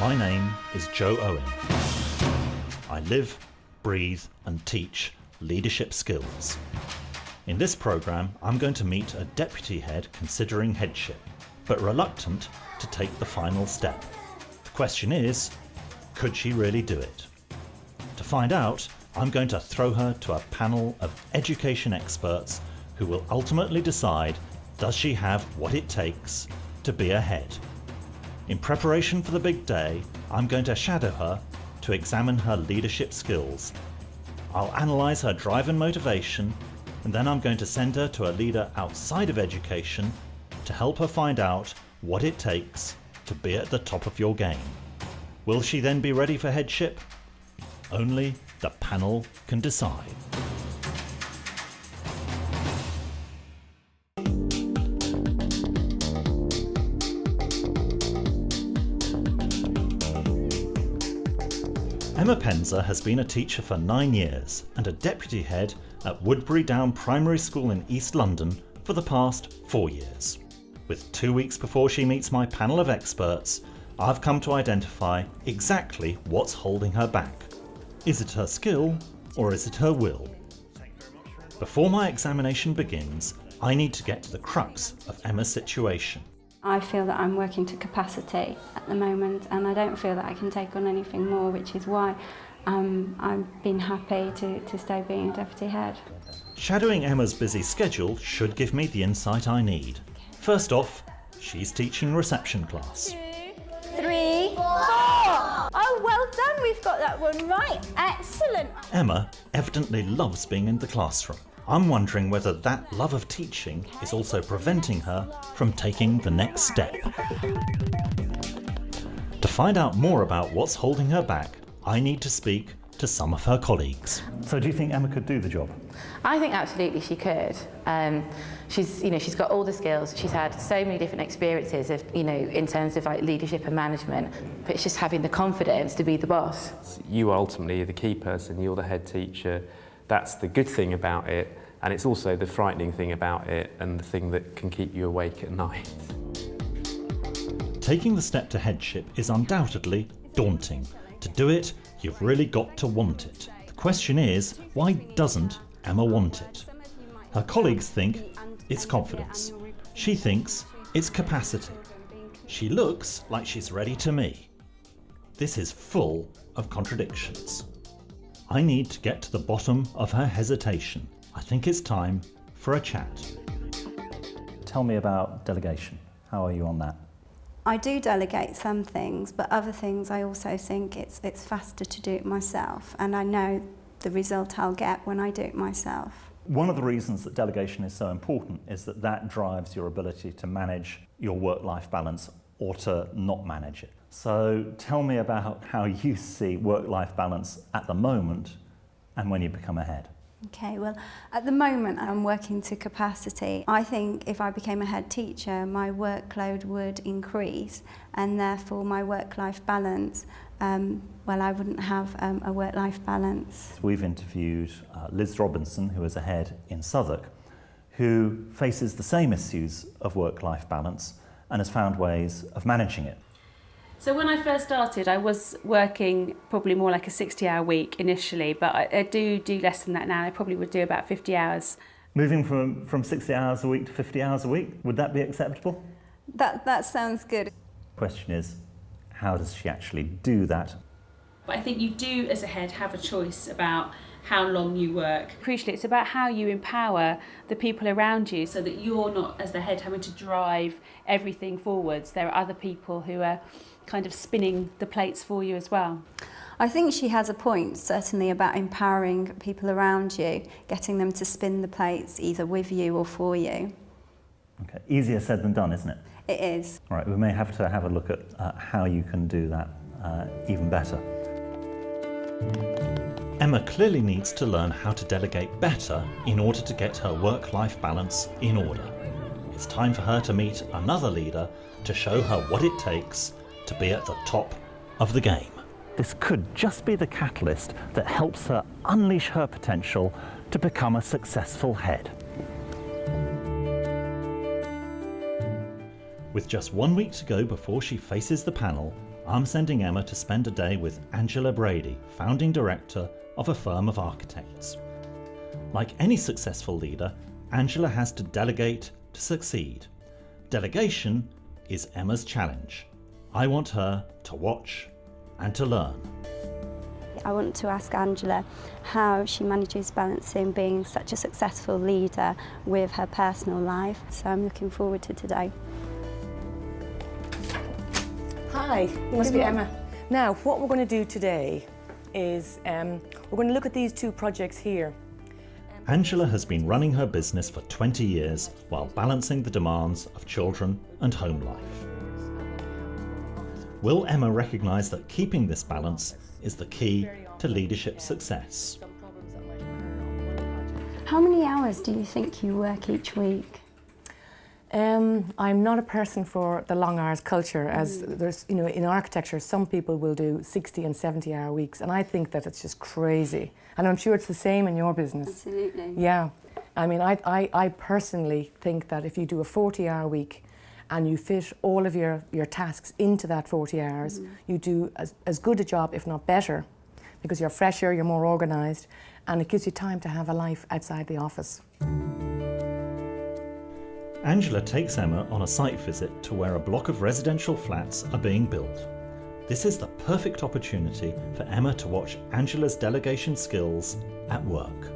My name is Joe Owen. I live, breathe and teach leadership skills. In this programme, I'm going to meet a deputy head considering headship, but reluctant to take the final step. The question is, could she really do it? To find out, I'm going to throw her to a panel of education experts who will ultimately decide, does she have what it takes to be a head? In preparation for the big day, I'm going to shadow her to examine her leadership skills. I'll analyse her drive and motivation, and then I'm going to send her to a leader outside of education to help her find out what it takes to be at the top of your game. Will she then be ready for headship? Only the panel can decide. Emma Penza has been a teacher for 9 years and a deputy head at Woodbury Down Primary School in East London for the past 4 years. With 2 weeks before she meets my panel of experts, I've come to identify exactly what's holding her back. Is it her skill or is it her will? Before my examination begins, I need to get to the crux of Emma's situation. I feel that I'm working to capacity at the moment and I don't feel that I can take on anything more, which is why I've been happy to stay being a deputy head. Shadowing Emma's busy schedule should give me the insight I need. First off, she's teaching reception class. 2, 3, 4! Oh, well done, we've got that one right. Excellent. Emma evidently loves being in the classroom. I'm wondering whether that love of teaching is also preventing her from taking the next step. To find out more about what's holding her back, I need to speak to some of her colleagues. So do you think Emma could do the job? I think absolutely she could. She's got all the skills. She's had so many different experiences of, in terms of like leadership and management, but it's just having the confidence to be the boss. You ultimately are the key person, you're the head teacher. That's the good thing about it, and it's also the frightening thing about it and the thing that can keep you awake at night. Taking the step to headship is undoubtedly daunting. To do it, you've really got to want it. The question is, why doesn't Emma want it? Her colleagues think it's confidence. She thinks it's capacity. She looks like she's ready to me. This is full of contradictions. I need to get to the bottom of her hesitation. I think it's time for a chat. Tell me about delegation. How are you on that? I do delegate some things, but other things I also think it's faster to do it myself, and I know the result I'll get when I do it myself. One of the reasons that delegation is so important is that drives your ability to manage your work-life balance or to not manage it. So tell me about how you see work-life balance at the moment and when you become a head. Okay, well, at the moment I'm working to capacity. I think if I became a head teacher, my workload would increase and therefore my work-life balance, I wouldn't have a work-life balance. We've interviewed Liz Robinson, who is a head in Southwark, who faces the same issues of work-life balance and has found ways of managing it. So when I first started, I was working probably more like a 60-hour week initially, but I do less than that now. I probably would do about 50 hours. Moving from 60 hours a week to 50 hours a week, would that be acceptable? That sounds good. The question is, how does she actually do that? But I think you do, as a head, have a choice about how long you work. Crucially, it's about how you empower the people around you so that you're not, as the head, having to drive everything forwards. There are other people who are kind of spinning the plates for you as well. I think she has a point, certainly, about empowering people around you, getting them to spin the plates either with you or for you. Okay, easier said than done, isn't it? It is. All right, we may have to have a look at how you can do that even better. Emma clearly needs to learn how to delegate better in order to get her work-life balance in order. It's time for her to meet another leader to show her what it takes to be at the top of the game. This could just be the catalyst that helps her unleash her potential to become a successful head. With just 1 week to go before she faces the panel, I'm sending Emma to spend a day with Angela Brady, founding director of a firm of architects. Like any successful leader, Angela has to delegate to succeed. Delegation is Emma's challenge. I want her to watch and to learn. I want to ask Angela how she manages balancing being such a successful leader with her personal life. So I'm looking forward to today. Hi, you must be Emma. Now, what we're going to do today is we're going to look at these two projects here. Angela has been running her business for 20 years while balancing the demands of children and home life. Will Emma recognise that keeping this balance is the key to leadership success? How many hours do you think you work each week? I'm not a person for the long hours culture, as there's, you know, in architecture, some people will do 60 and 70-hour weeks, and I think that it's just crazy. And I'm sure it's the same in your business. Absolutely. Yeah. I mean, I personally think that if you do a 40-hour week and you fit all of your tasks into that 40 hours, you do as good a job, if not better, because you're fresher, you're more organised, and it gives you time to have a life outside the office. Angela takes Emma on a site visit to where a block of residential flats are being built. This is the perfect opportunity for Emma to watch Angela's delegation skills at work.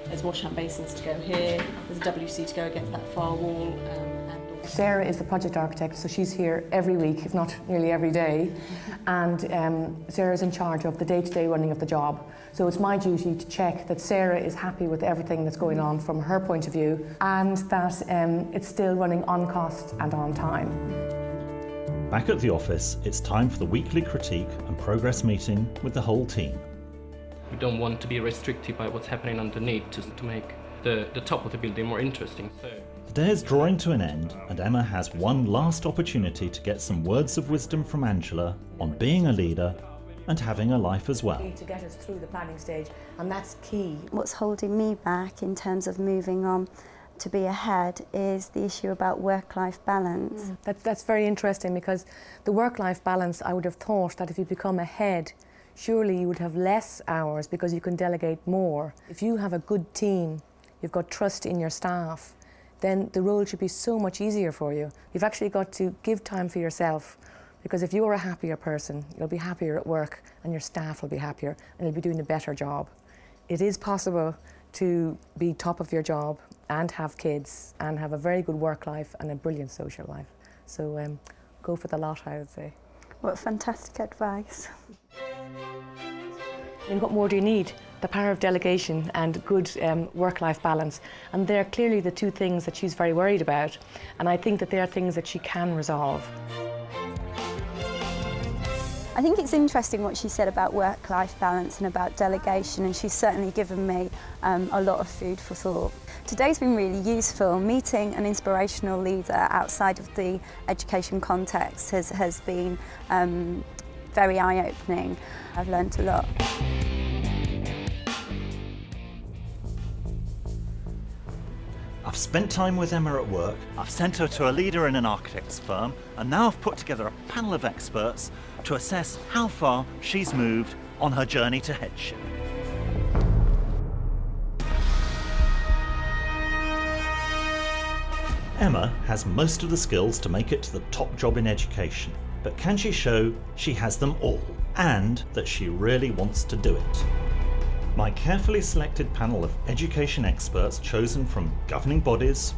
There's washhand basins to go here, there's a WC to go against that far wall. Sarah is the project architect, so she's here every week, if not nearly every day. And Sarah's in charge of the day-to-day running of the job. So it's my duty to check that Sarah is happy with everything that's going on from her point of view, and that it's still running on cost and on time. Back at the office, it's time for the weekly critique and progress meeting with the whole team. We don't want to be restricted by what's happening underneath to make the top of the building more interesting. So The day is drawing to an end, and Emma has one last opportunity to get some words of wisdom from Angela on being a leader and having a life as well. To get us through the planning stage, and that's key. What's holding me back in terms of moving on to be ahead is the issue about work-life balance. That's very interesting, because the work-life balance, I would have thought that if you become a head, surely you would have less hours because you can delegate more. If you have a good team, you've got trust in your staff, then the role should be so much easier for you. You've actually got to give time for yourself, because if you're a happier person, you'll be happier at work and your staff will be happier and you'll be doing a better job. It is possible to be top of your job and have kids and have a very good work life and a brilliant social life. So go for the lot, I would say. What fantastic advice. And what more do you need? The power of delegation and good work-life balance. And they're clearly the two things that she's very worried about. And I think that they are things that she can resolve. I think it's interesting what she said about work-life balance and about delegation, and she's certainly given me a lot of food for thought. Today's been really useful. Meeting an inspirational leader outside of the education context has been very eye-opening. I've learned a lot. I've spent time with Emma at work, I've sent her to a leader in an architect's firm, and now I've put together a panel of experts to assess how far she's moved on her journey to headship. Emma has most of the skills to make it to the top job in education, but can she show she has them all, and that she really wants to do it? My carefully selected panel of education experts chosen from governing bodies,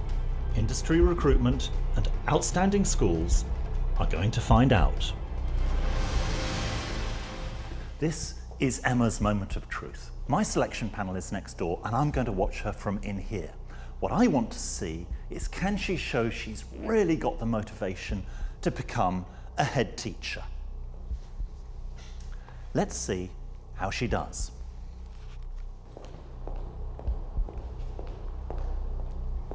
industry recruitment, and outstanding schools are going to find out. This is Emma's moment of truth. My selection panel is next door, and I'm going to watch her from in here. What I want to see is, can she show she's really got the motivation to become a head teacher? Let's see how she does.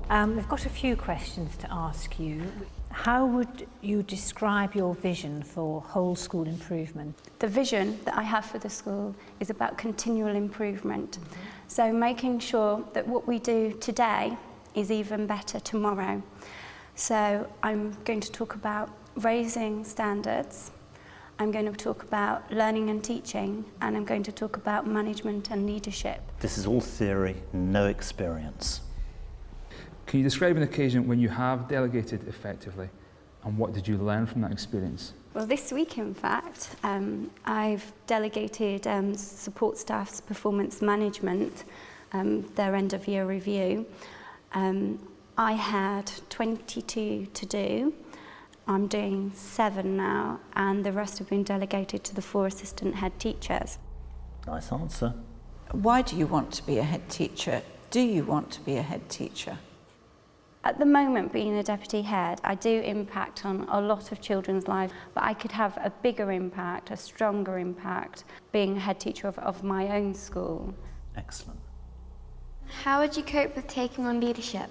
I've got a few questions to ask you. How would you describe your vision for whole school improvement? The vision that I have for the school is about continual improvement. So making sure that what we do today is even better tomorrow. So I'm going to talk about raising standards. I'm going to talk about learning and teaching, and I'm going to talk about management and leadership. This is all theory, no experience. Can you describe an occasion when you have delegated effectively, and what did you learn from that experience? Well, this week, in fact, I've delegated support staff's performance management, their end-of-year review. I had 22 to do. I'm doing 7 now, and the rest have been delegated to the 4 assistant head teachers. Nice answer. Why do you want to be a head teacher? Do you want to be a head teacher? At the moment, being a deputy head, I do impact on a lot of children's lives, but I could have a bigger impact, a stronger impact, being a head teacher of my own school. Excellent. How would you cope with taking on leadership?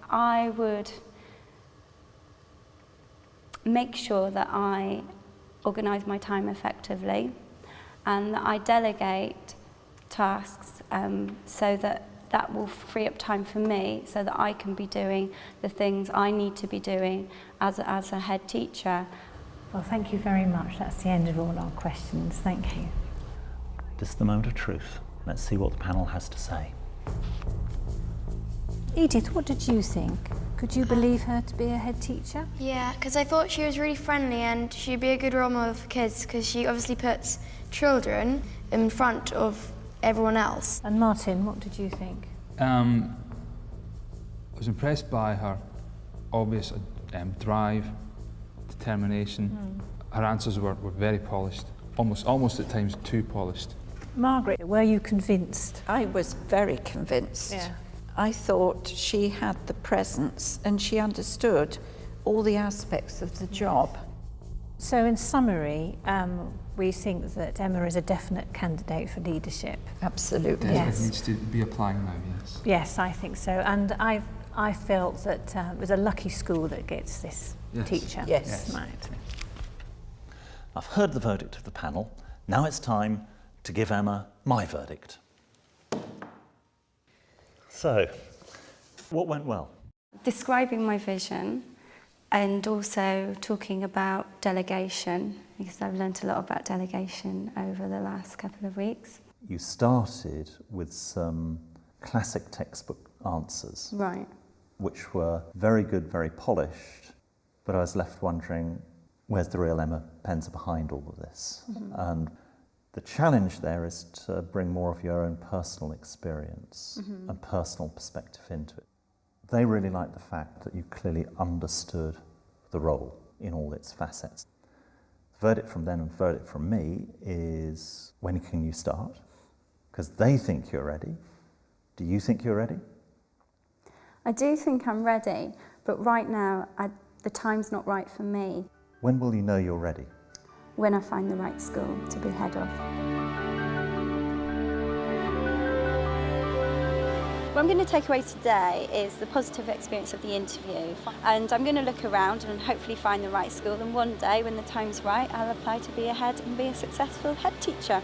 I would make sure that I organise my time effectively and that I delegate tasks so that will free up time for me so that I can be doing the things I need to be doing as a head teacher. Well, thank you very much. That's the end of all our questions. Thank you. This is the moment of truth. Let's see what the panel has to say. Edith, what did you think? Could you believe her to be a head teacher? Yeah, because I thought she was really friendly and she'd be a good role model for kids because she obviously puts children in front of everyone else. And Martin, what did you think? I was impressed by her obvious drive, determination. Her answers were very polished, almost at times too polished. Margaret, were you convinced? I was very convinced. Yeah. I thought she had the presence and she understood all the aspects of the job. So in summary, we think that Emma is a definite candidate for leadership. Absolutely. It Yes. needs to be applying now, yes. Yes, I think so. And I felt that it was a lucky school that gets this teacher. Yes. Right. I've heard the verdict of the panel. Now it's time to give Emma my verdict. So, what went well? Describing my vision and also talking about delegation, because I've learnt a lot about delegation over the last couple of weeks. You started with some classic textbook answers, Right. which were very good, very polished, but I was left wondering, where's the real Emma Penzer behind all of this? And the challenge there is to bring more of your own personal experience and personal perspective into it. They really liked the fact that you clearly understood the role in all its facets. The verdict from them and verdict from me is, when can you start? Because they think you're ready. Do you think you're ready? I do think I'm ready, but right now the time's not right for me. When will you know you're ready? When I find the right school to be head of. What I'm going to take away today is the positive experience of the interview, and I'm going to look around and hopefully find the right school, and one day when the time's right I'll apply to be a head and be a successful head teacher.